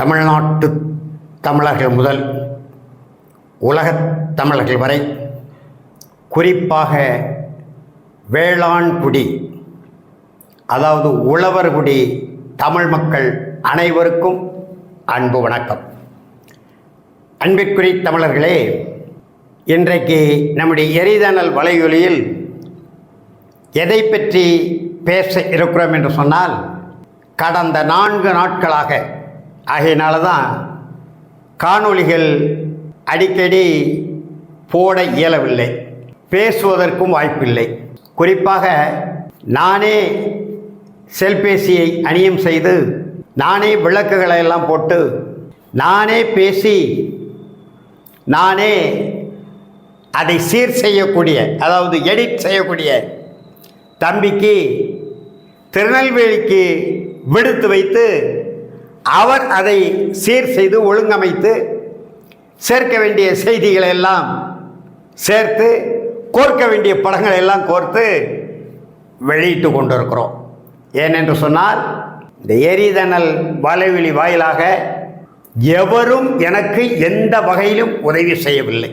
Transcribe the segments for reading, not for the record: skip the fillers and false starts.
தமிழ்நாட்டு தமிழர்கள் முதல் உலகத் தமிழர்கள் வரை, குறிப்பாக வேளாண் குடி, அதாவது உழவர் குடி தமிழ் மக்கள் அனைவருக்கும் அன்பு வணக்கம். அன்பிற்குரிய தமிழர்களே, இன்றைக்கு நம்முடைய எரிதனல் வலையொலியில் எதை பற்றி பேச இருக்கிறோம் என்று சொன்னால், கடந்த 4 நாட்களாக ஆகையினால தான் காணொளிகள் அடிக்கடி போட இயலவில்லை, பேசுவதற்கும் வாய்ப்பில்லை. குறிப்பாக நானே செல்பேசியை அணியம் செய்து, நானே விளக்குகளை எல்லாம் போட்டு, நானே பேசி, நானே அதை சீர் செய்யக்கூடிய, அதாவது எடிட் செய்யக்கூடிய தம்பிக்கு திருநெல்வேலிக்கு விடுத்து வைத்து, அவர் அதை சீர் செய்து ஒழுங்கமைத்து சேர்க்க வேண்டிய செய்திகளை எல்லாம் சேர்த்து, கோர்க்க வேண்டிய படங்களை எல்லாம் கோர்த்து வெளியிட்டு கொண்டிருக்கிறோம். ஏனென்று சொன்னால், இந்த எரிதனல் வலைவெளி வாயிலாக எவரும் எனக்கு எந்த வகையிலும் உதவி செய்யவில்லை.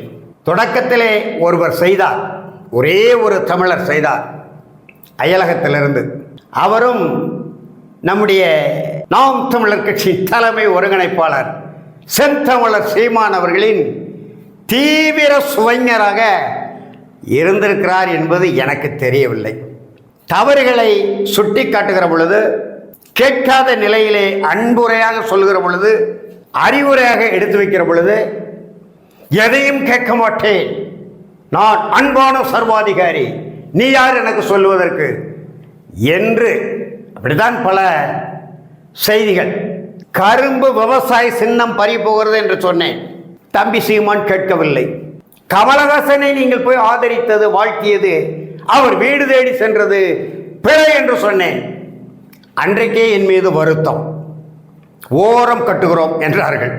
தொடக்கத்திலே ஒருவர் செய்தார், ஒரே ஒரு தமிழர் செய்தார், அயலகத்திலிருந்து. அவரும் நம்முடைய நாம் தமிழர் கட்சி தலைமை ஒருங்கிணைப்பாளர் செந்தமிழர் சீமான் அவர்களின் தீவிர சுவைஞராக இருந்திருக்கிறார் என்பது எனக்கு தெரியவில்லை. தவறுகளை சுட்டி காட்டுகிற பொழுது, கேட்காத நிலையிலே அன்புரையாக சொல்கிற பொழுது, அறிவுரையாக எடுத்து வைக்கிற பொழுது, எதையும் கேட்க மாட்டேன், நான் அன்பான சர்வாதிகாரி, நீ யார் எனக்கு சொல்லுவதற்கு என்று, அப்படித்தான் பல செய்திகள். கரும்பு விவசாய சின்னம் பறி போகிறது என்று சொன்னேன். தம்பி சீமான் கேட்கவில்லை. கமலஹாசனை நீங்கள் போய் ஆதரித்தது, வாழ்த்தியது, அவர் வீடு தேடி சென்றது பிழை என்று சொன்னேன். அன்றைக்கே என் மீது வருத்தம். ஓரம் கட்டுகிறோம் என்றார்கள்,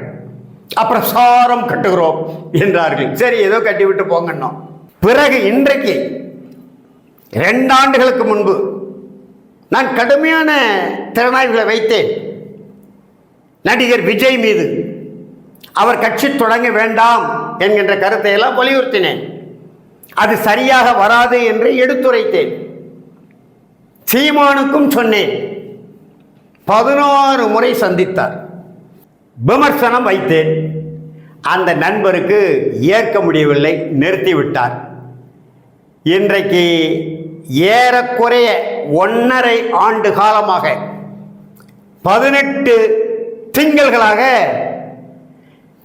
அப்புறம் சாரம் கட்டுகிறோம் என்றார்கள். சரி, ஏதோ கட்டிவிட்டு போங்கன்னோம். பிறகு இன்றைக்கு 2 ஆண்டுகளுக்கு முன்பு நான் கடுமையான திறனாய்வுகளை வைத்தேன் நடிகர் விஜய் மீது. அவர் கட்சி தொடங்க வேண்டாம் என்கின்ற கருத்தை எல்லாம் வலியுறுத்தினேன். அது சரியாக வராது என்று எடுத்துரைத்தேன். சீமானுக்கும் சொன்னேன். 16 முறை சந்தித்தார். விமர்சனம் வைத்தேன். அந்த நண்பருக்கு ஏற்க முடியவில்லை, நிறுத்திவிட்டார். இன்றைக்கு ஏறக்குறைய 1.5 ஆண்டு காலமாக 18 திங்கள்களாக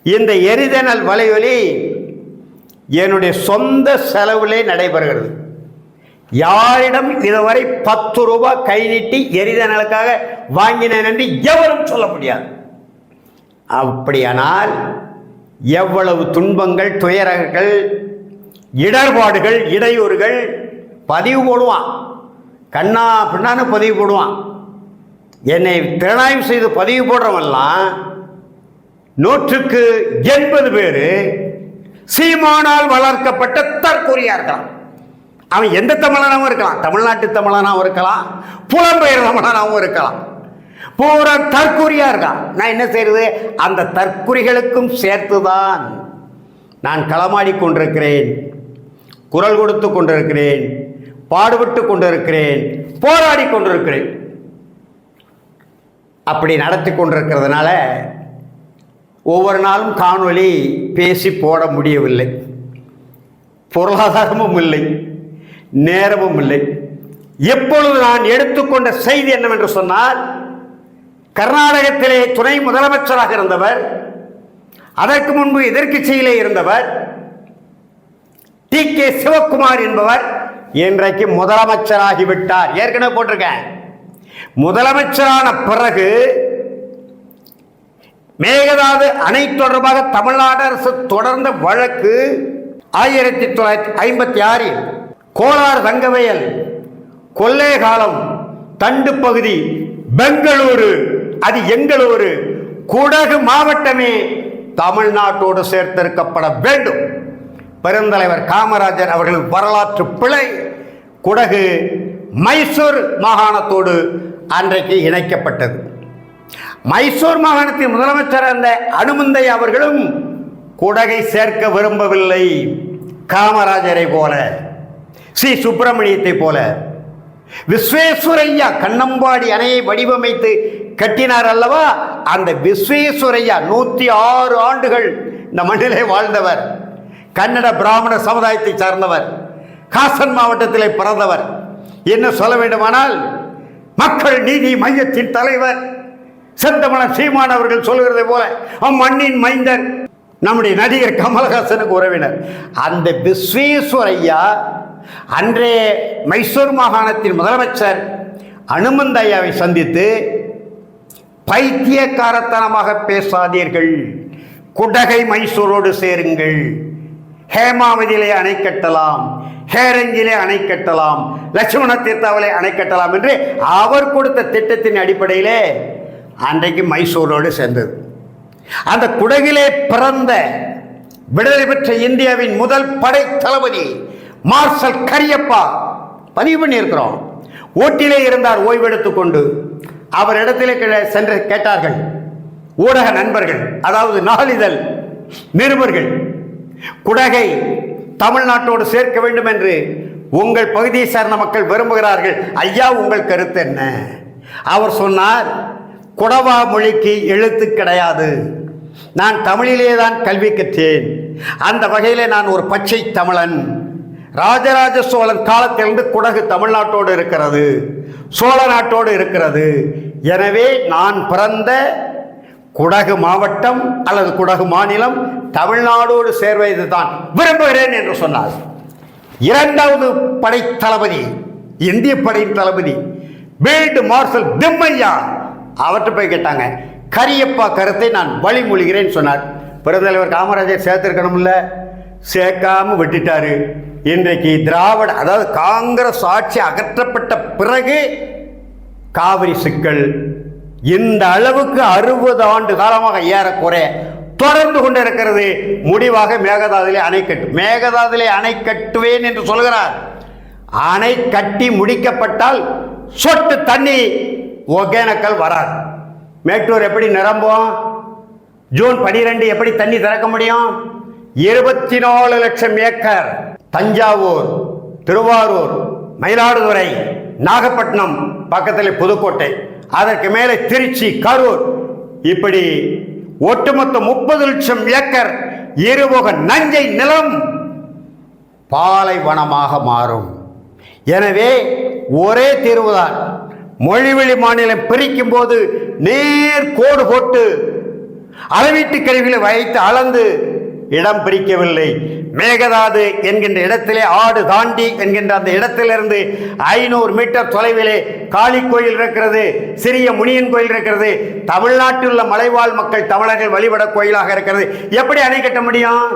இந்த எரிதனல் வலையொலி என்னுடைய சொந்த செலவிலே நடைபெறுகிறது. யாரிடம் இதுவரை 10 ரூபாய் கை நீட்டி எரிதனலுக்காக வாங்கினேன் என்று எவரும் சொல்ல முடியாது. அப்படியானால் எவ்வளவு துன்பங்கள், துயரங்கள், இடர்பாடுகள், இடையூறுகள் பதிவு போடுவான். கண்ணா பின்னான்னு பதிவு போடுவான். என்னை திறனாய்வு செய்து பதிவு போடுறவெல்லாம் 180 பேர் சீமானால் வளர்க்கப்பட்ட தற்கொலையா இருக்கலாம். அவன் எந்த தமிழனாகவும் இருக்கலாம், தமிழ்நாட்டு தமிழனாகவும் இருக்கலாம், புலம்பெயர் தமிழனாகவும் இருக்கலாம், பூரா தற்கொலையா இருக்கான். நான் என்ன செய்யறது? அந்த தற்கொலைகளுக்கும் சேர்த்துதான் நான் களமாடி கொண்டிருக்கிறேன், குரல் கொடுத்து கொண்டிருக்கிறேன், பாடுபட்டு கொண்டிருக்கிறேன், போராடி கொண்டிருக்கிறேன். அப்படி நடத்தி கொண்டிருக்கிறதுனால ஒவ்வொரு நாளும் காணொளி பேசி போட முடியவில்லை. பொருளாதாரமும் இல்லை, நேரமும் இல்லை. எப்பொழுது நான் எடுத்துக்கொண்ட செய்தி என்னவென்று சொன்னால், கர்நாடகத்திலே துணை முதலமைச்சராக இருந்தவர், அதற்கு முன்பு எதிர்க்கட்சியிலே இருந்தவர் டி.கே. சிவக்குமார் என்பவர் இன்றைக்கு முதலமைச்சராகிவிட்டார். ஏற்கனவே போட்டிருக்கேன். முதலமைச்சரான பிறகு மேகதாது அணை தொடர்பாக தமிழ்நாடு அரசு தொடர்ந்த வழக்கு 1956 கோலார் தங்கவயல் கொல்லேகாலம் தண்டு பகுதி பெங்களூரு, அது எங்களூரு, குடகு மாவட்டமே தமிழ்நாட்டோடு சேர்த்திருக்கப்பட வேண்டும். பெருந்தலைவர் காமராஜர் அவர்கள் வரலாற்று பிழை. குடகு மைசூர் மாகாணத்தோடு அன்றைக்கு இணைக்கப்பட்டது. மைசூர் மாகாணத்தின் முதலமைச்சர் அந்த அனுமந்தை அவர்களும் குடகை சேர்க்க விரும்பவில்லை. காமராஜரை போல, ஸ்ரீ சுப்பிரமணியத்தை போல. விஸ்வேஸ்வரையா கண்ணம்பாடி அணையை வடிவமைத்து கட்டினார் அல்லவா, அந்த விஸ்வேஸ்வரையா 106 ஆண்டுகள் இந்த மண்ணிலே வாழ்ந்தவர். கன்னட பிராமண சமுதாயத்தை சார்ந்தவர். ஹாசன் மாவட்டத்திலே பிறந்தவர். என்ன சொல்ல வேண்டுமானால் மக்கள் நீதி மையத்தின் தலைவர் செந்தமலன் சீமான் அவர்கள் சொல்கிறதை போல அம்மண்ணின் மைந்தர் நம்முடைய நடிகர் கமலஹாசனுக்கு உறவினர். அந்த விஸ்வேஸ்வரையா அன்றைய மைசூர் மாகாணத்தின் முதலமைச்சர் அனுமந்தையாவை சந்தித்து, பைத்தியக்காரத்தனமாக பேசாதீர்கள், குடகை மைசூரோடு சேருங்கள், ஹேமாவதியிலே அணை கட்டலாம், ஹேரங்கிலே அணை கட்டலாம், லட்சுமண தீர்த்தாவிலே அணை கட்டலாம் என்று அவர் கொடுத்த திட்டத்தின் அடிப்படையிலே அன்றைக்கு மைசூரோடு சேர்ந்தது. அந்த குடகிலே பிறந்த விடுதலை பெற்ற இந்தியாவின் முதல் படை தளபதி மார்ஷல் கரியப்பா, பதிவு பண்ணியிருக்கிறோம், ஓட்டிலே இருந்தார் ஓய்வெடுத்துக் கொண்டு. அவர் இடத்திலே சென்று கேட்டார்கள் ஊடக நண்பர்கள், அதாவது நாளிதழ் நிருபர்கள், குடகை தமிழ்நாட்டோடு சேர்க்க வேண்டும் என்று உங்கள் பகுதியை சார்ந்த மக்கள் விரும்புகிறார்கள், ஐயா உங்கள் கருத்து என்ன? அவர் சொன்னார், குடவா மொழிக்கு எழுத்து கிடையாது, நான் தமிழிலே தான் கல்வி கற்றேன், அந்த வகையிலே நான் ஒரு பச்சை தமிழன். ராஜராஜ சோழன் காலத்திலிருந்து குடகு தமிழ்நாட்டோடு இருக்கிறது, சோழ நாட்டோடு இருக்கிறது. எனவே நான் பிறந்த குடகு மாவட்டம் அல்லது குடகு மாநிலம் தமிழ்நாடோடு சேர்வது தான் விரும்புகிறேன் என்று சொன்னார். இரண்டாவது படை தளபதி, இந்திய படையின் தளபதி ஃபீல்டு மார்ஷல் திம்மையா, அவர்கிட்ட போய் கேட்டாங்க, கரியப்பா கருத்தை நான் வழிமொழிகிறேன் சொன்னார். பெருந்தலைவர் காமராஜர் சேர்த்திருக்கணும்ல, சேர்க்காம விட்டுட்டாரு. இன்றைக்கு திராவிட, அதாவது காங்கிரஸ் ஆட்சி அகற்றப்பட்ட பிறகு காவிரி சிக்கல் இந்த அளவுக்கு 60 ஆண்டு காலமாக ஏறக்குறைய தொடர்ந்து கொண்டிருக்கிறது. முடிவாக மேகதாதுலே அணை மேகதாதுலே அணை கட்டுவேன் என்று சொல்கிறார். அணை கட்டி முடிக்கப்பட்டால் சொட்டு தண்ணி ஒகேனக்கல் வராது. மேட்டூர் எப்படி நிரம்பும்? ஜூன் 12 எப்படி தண்ணி திறக்க முடியும்? 24 லட்சம் ஏக்கர் தஞ்சாவூர், திருவாரூர், மயிலாடுதுறை, நாகப்பட்டினம், பக்கத்தில் புதுக்கோட்டை, அதற்கு மேலே திருச்சி, கரூர், இப்படி ஒட்டுமொத்த 30 லட்சம் ஏக்கர் இருமுக நஞ்சை நிலம் பாலைவனமாக மாறும். எனவே ஒரே தீர்வுதான், மொழிவழி மாநிலம் பிரிக்கும் போது நேர் கோடு போட்டு அளவீட்டு கருவிகளை வைத்து அளந்து இடம் பிரிக்கவில்லை. மேகதாது என்கின்ற இடத்திலே ஆடு தாண்டி என்கின்ற அந்த இடத்திலிருந்து 500 மீட்டர் தொலைவிலே காளி கோயில் இருக்கிறது, சிறிய முனியன் கோயில் இருக்கிறது, தமிழ்நாட்டில் உள்ள மலைவாழ் மக்கள் தமிழர்கள் வழிபட கோயிலாக இருக்கிறது. எப்படி அணை கட்ட முடியும்?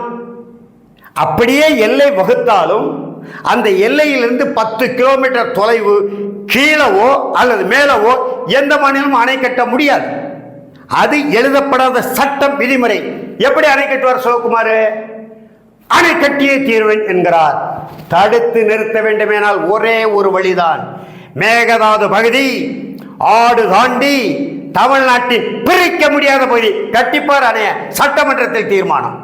அப்படியே எல்லை வகுத்தாலும் அந்த எல்லையிலிருந்து 10 கிலோமீட்டர் தொலைவு கீழவோ அல்லது மேலவோ எந்த மாநிலமும் அணை கட்ட முடியாது. அது எழுதப்படாத சட்டம், விதிமுறை. எப்படி அணை கட்டுவார் சிவகுமார்? அணை கட்டியே தீர்வேன் என்கிறார். தடுத்து நிறுத்த வேண்டுமேனால் ஒரே ஒரு வழிதான், மேகதாது பகுதி ஆடு தாண்டி தமிழ்நாட்டில் பிரிக்க முடியாத பகுதி கட்டிப்பார் அணைய சட்டமன்றத்தில் தீர்மானம்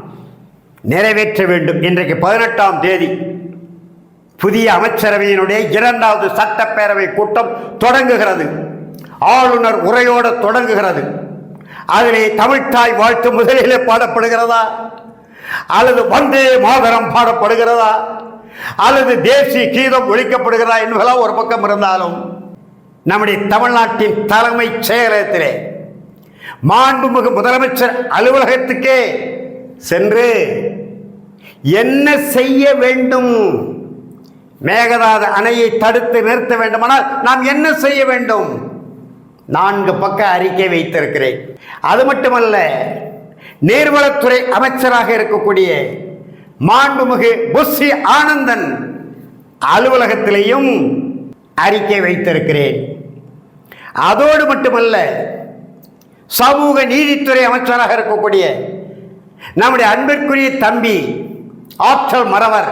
நிறைவேற்ற வேண்டும். இன்றைக்கு 18ஆம் தேதி புதிய அமைச்சரவையினுடைய 2வது சட்டப்பேரவை கூட்டம் தொடங்குகிறது. ஆளுநர் உரையோடு தொடங்குகிறது. அதிலே தமிழ்தாய் வாழ்த்து முதலிலே பாடப்படுகிறதா, அல்லது வந்தே மாதரம் பாடப்படுகிறதா, அல்லது தேசிய கீதம் ஒழிக்கப்படுகிறதா என்பதெல்லாம் ஒரு பக்கம் இருந்தாலும், நம்முடைய தமிழ்நாட்டின் தலைமை செயலகத்திலே மாண்புமிகு முதலமைச்சர் அலுவலகத்துக்கே சென்று என்ன செய்ய வேண்டும், மேகதாது அணையை தடுத்து நிறுத்த வேண்டுமானால் நாம் என்ன செய்ய வேண்டும், 4 பக்க அறிக்கை வைத்திருக்கிறேன். அது மட்டுமல்ல, நீர்வளத்துறை அமைச்சராக இருக்கக்கூடிய மாண்புமிகு புஷி ஆனந்தன் அலுவலகத்திலேயும் அறிக்கை வைத்திருக்கிறேன். அதோடு மட்டுமல்ல, சமூக நீதித்துறை அமைச்சராக இருக்கக்கூடிய நம்முடைய அன்பிற்குரிய தம்பி ஆற்றல் மறவர்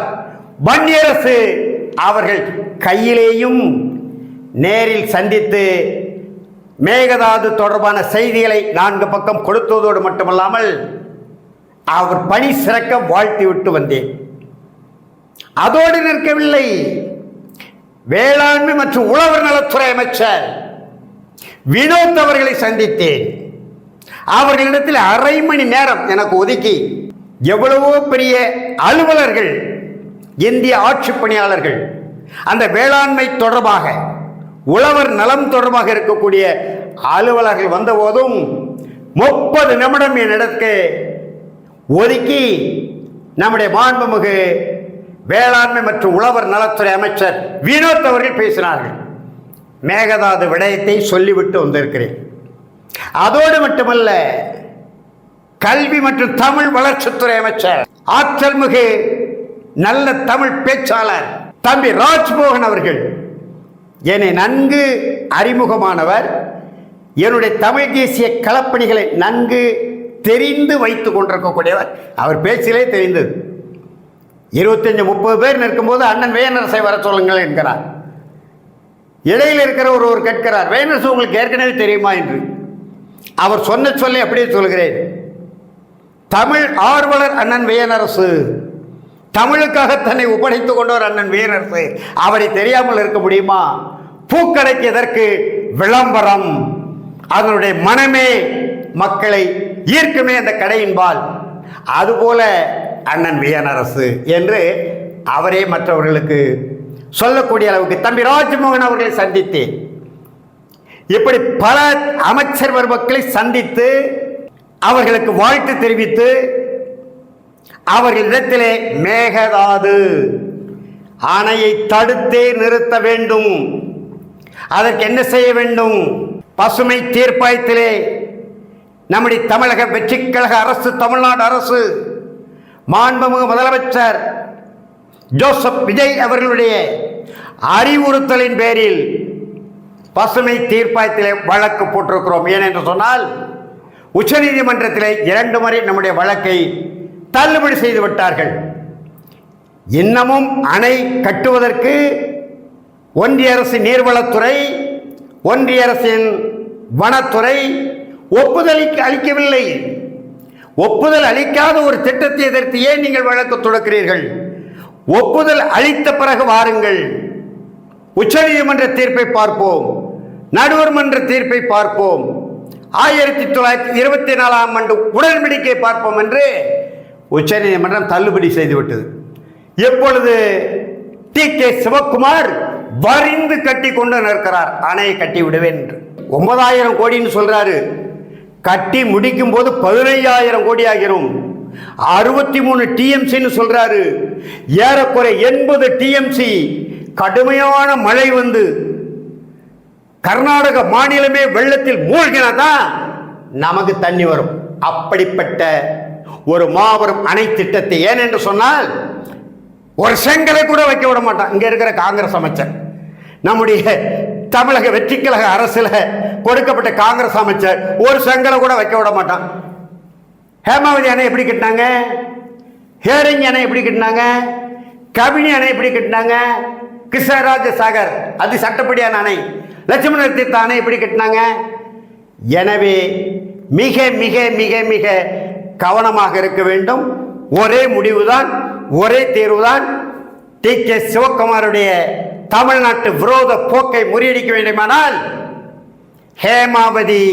வன்னியரசு அவர்கள் கையிலேயும் நேரில் சந்தித்து மேகதாது தொடர்பான செய்திகளை 4 பக்கம் கொடுத்ததோடு மட்டுமல்லாமல் அவர் பணி சிறக்க வாழ்த்தி விட்டு வந்தேன். அதோடு நிற்கவில்லை. வேளாண்மை மற்றும் உழவர் நலத்துறை அமைச்சர் வினோத் அவர்களை சந்தித்தேன். அவர்களிடத்தில் அரை மணி நேரம் எனக்கு ஒதுக்கி எவ்வளவோ பெரிய அலுவலர்கள், இந்திய ஆட்சி பணியாளர்கள், அந்த வேளாண்மை தொடர்பாக உழவர் நலம் தொடர்பாக இருக்கக்கூடிய அலுவலர்கள் வந்தபோதும் 30 நிமிடம் என்னிடத்துக்கு ஒதுக்கி நம்முடைய மாண்புமிகு வேளாண்மை மற்றும் உழவர் நலத்துறை அமைச்சர் வினோத் அவர்கள் பேசினார்கள். மேகதாது விடயத்தை சொல்லிவிட்டு வந்திருக்கிறேன். அதோடு மட்டுமல்ல, கல்வி மற்றும் தமிழ் வளர்ச்சித்துறை அமைச்சர், ஆற்றல் மிகு நல்ல தமிழ் பேச்சாளர் தம்பி ராஜ்மோகன் அவர்கள் என்னை நன்கு அறிமுகமானவர். என்னுடைய தமிழ் தேசிய களப்பணிகளை நன்கு தெரிந்து வைத்துக் கொண்டிருக்கக்கூடியவர். அவர் பேச்சிலே தெரிந்தது. 25-30 பேர் நிற்கும்போது அண்ணன் வேணரசை வர சொல்லுங்கள் என்கிறார். இடையில் இருக்கிற ஒருவர் கேட்கிறார், வேணரசு உங்களுக்கு ஏற்கனவே தெரியுமா என்று. அவர் சொன்ன சொல்லை அப்படியே சொல்கிறேன். தமிழ் ஆர்வலர் அண்ணன் வேணரசு, தமிழுக்காக தன்னை ஒப்படைத்துக் கொண்டவர் அண்ணன் வேணரசு. அவரை தெரியாமல் இருக்க முடியுமா? பூக்கடைக்கு எதற்கு விளம்பரம்? அதனுடைய மனமே மக்களை ஈர்க்குமே அந்த கடையின்பால். அதுபோல அண்ணன் வேணரசு என்று அவரே மற்றவர்களுக்கு சொல்லக்கூடிய அளவுக்கு தம்பி ராஜ்மோகன் அவர்களை சந்தித்தேன். இப்படி பல அமைச்சர் மக்களை சந்தித்து அவர்களுக்கு வாழ்த்து தெரிவித்து அவர்களிடத்திலே மேகதாது அணையை தடுத்தே நிறுத்த வேண்டும், அதற்கு என்ன செய்ய வேண்டும், பசுமை தீர்ப்பாயத்திலே நம்முடைய தமிழக வெற்றிக் கழக அரசு, தமிழ்நாடு அரசு, மாண்புமிகு முதலமைச்சர் ஜோசப் விஜய் அவர்களுடைய அறிவுறுத்தலின் பேரில் பசுமை தீர்ப்பாயத்திலே வழக்கு போட்டிருக்கிறோம். ஏனென்று சொன்னால் உச்சநீதிமன்றத்திலே 2 முறை நம்முடைய வழக்கை தள்ளுபடி செய்து விட்டார்கள். இன்னமும் அணை கட்டுவதற்கு ஒன்றிய அரசு நீர்வளத்துறை, ஒன்றிய அரசின் வனத்துறை ஒப்புதல் அளிக்கவில்லை. ஒப்புதல் அளிக்காத ஒரு திட்டத்தை எதிர்த்து ஏன் நீங்கள் வழக்கு தொடக்கிறீர்கள்? ஒப்புதல் அளித்த பிறகு வாருங்கள், உச்சநீதிமன்ற தீர்ப்பை பார்ப்போம், நடுவர் மன்ற தீர்ப்பை பார்ப்போம், 1924ஆம் ஆண்டு உடன்படிக்கை பார்ப்போம் என்று உச்சநீதிமன்றம் தள்ளுபடி செய்துவிட்டது. எப்பொழுது டி.கே. சிவக்குமார் வரிந்து கட்டி கொண்டு நிற்கிறார், அணையை கட்டி விடுவேன் என்று. 9,000 கோடின்னு சொல்றாரு, கட்டி முடிக்கும் போது 15,000 கோடி ஆகிரும். 63 டிஎம்சின்னு சொல்றாரு. ஏறக்குறை 80 டிஎம்சி கடுமையான மழை வந்து கர்நாடக மாநிலமே வெள்ளத்தில் மூழ்கினாதான் நமக்கு தண்ணி வரும். அப்படிப்பட்ட ஒரு மாபெரும் அணை திட்டத்தை, ஏனென்று சொன்னால் ஒரு செங்கலை கூட வைக்க விட மாட்டான் இங்க இருக்கிற காங்கிரஸ் அமைச்சர். நம்முடைய தமிழக வெற்றிக் கழக அரசுல கொடுக்கப்பட்ட காங்கிரஸ் அமைச்சர் ஒரு செங்கலை கூட வைக்க விட மாட்டான். ஹேமாவதி அணை எப்படி கட்டினாங்க? ஹேரிங் அணை எப்படி கட்டினாங்க? கபினி அணை எப்படி கட்டினாங்க? கிருஷ்ணராஜ சாகர் அது சட்டப்படியான அணை. லட்சுமண தீர்த்த அணை எப்படி கட்டினாங்க? எனவே மிக மிக மிக மிக கவனமாக இருக்க வேண்டும். ஒரே முடிவுதான், ஒரே தீர்வுதான். டி.கே. சிவக்குமாருடைய தமிழ்நாட்டு விரோத போக்கை முறியடிக்க வேண்டுமானால் ஹேமாவதி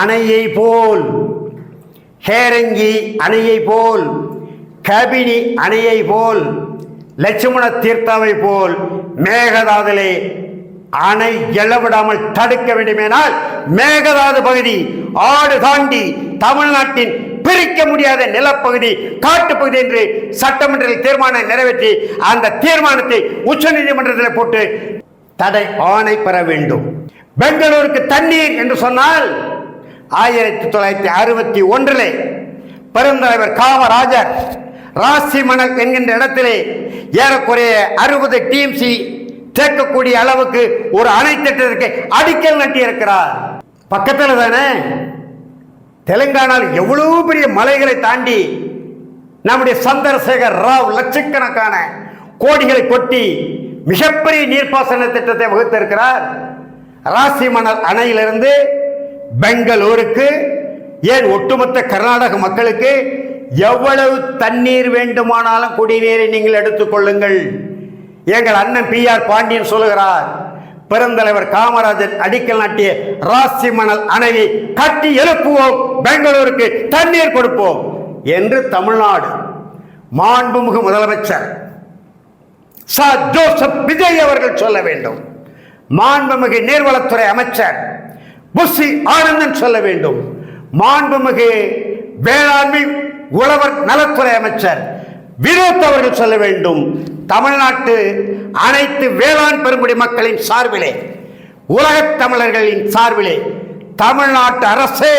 அணையை போல், ஹேரங்கி அணையை போல், கபினி அணையை போல், லட்சுமண தீர்த்தாவை போல் மேகதாதுலே அணை எழவிடாமல் தடுக்க வேண்டுமானால் மேகதாது பகுதி ஆடு தாண்டி தமிழ்நாட்டின் பிரிக்க முடியாத நிலப்பகுதி, காட்டுப்பகுதி என்று சட்டமன்றத்தில் தீர்மானம் நிறைவேற்றி அந்த தீர்மானத்தை உச்சநீதிமன்றத்தில் போட்டு தடை ஆணை பெற வேண்டும். பெங்களூருக்கு தண்ணீர் என்று சொன்னால் 1961 பெருந்தலைவர் காமராஜர் ராசிமணல் என்கின்ற இடத்திலே ஏறக்குறைய 60 டிஎம்சி தேக்கக்கூடிய அளவுக்கு ஒரு அணை திட்டத்திற்கு அடிக்கல் நட்டி இருக்கிறார். பக்கத்தில் தானே தெலுங்கானாவில் எவ்வளவு பெரிய மலைகளை தாண்டி நம்முடைய சந்திரசேகர் ராவ் லட்சக்கணக்கான கோடிகளை கொட்டி மிகப்பெரிய நீர்ப்பாசன திட்டத்தை வகுத்திருக்கிறார். ராசிமணல் அணையிலிருந்து பெங்களூருக்கு, ஏன் ஒட்டுமொத்த கர்நாடக மக்களுக்கு எவ்வளவு தண்ணீர் வேண்டுமானாலும் குடிநீரை நீங்கள் எடுத்துக்கொள்ளுங்கள். எங்கள் அண்ணன் PR பாண்டியன் சொல்லுகிறார், பெருந்தலைவர் காமராஜர் அடிக்கல் நாட்டிய ராசிமணல் அணையை கட்டி எழுப்புவோம், பெங்களூருக்கு தண்ணீர் கொடுப்போம் என்று தமிழ்நாடு மாண்புமிகு முதலமைச்சர் ஜோசப் விஜய் அவர்கள் சொல்ல வேண்டும். மாண்புமிகு நீர்வளத்துறை அமைச்சர் புஷி ஆனந்தன் சொல்ல வேண்டும். மாண்புமிகு வேளாண்மை உழவர் நலத்துறை அமைச்சர் வினோத் அவர்கள் சொல்ல வேண்டும். தமிழ்நாட்டு அனைத்து வேளாண் பெருங்குடி மக்களின் சார்பிலே, உலகத் தமிழர்களின் சார்பிலே, தமிழ்நாட்டு அரசே,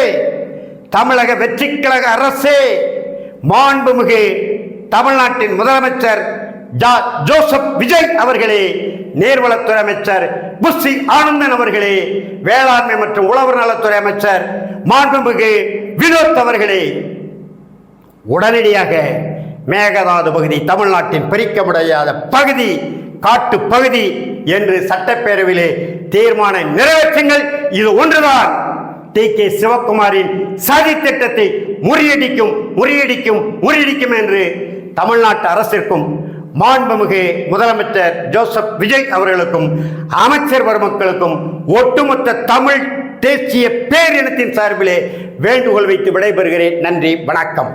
தமிழக வெற்றி கழக அரசே, மாண்புமிகு தமிழ்நாட்டின் முதலமைச்சர் ஜோசப் விஜய் அவர்களே, நீர்வளத்துறை அமைச்சர் புஷி ஆனந்தன் அவர்களே, வேளாண்மை மற்றும் உழவர் நலத்துறை அமைச்சர் மாண்புமிகு வினோத் அவர்களே, உடனடியாக மேகதாது பகுதி தமிழ்நாட்டின் பிரிக்க முடியாத பகுதி, காட்டு பகுதி என்று சட்டப்பேரவையிலே தீர்மானம் நிறைவேற்றுங்கள். இது ஒன்றுதான் TK சிவக்குமாரின் சதி திட்டத்தை முறியடிக்கும் என்று தமிழ்நாட்டு அரசிற்கும் மாண்புமிகு முதலமைச்சர் ஜோசப் விஜய் அவர்களுக்கும் அமைச்சர் பெருமக்களுக்கும் ஒட்டுமொத்த தமிழ் தேசிய பேரினத்தின் சார்பிலே வேண்டுகோள் வைத்து விடைபெறுகிறேன். நன்றி, வணக்கம்.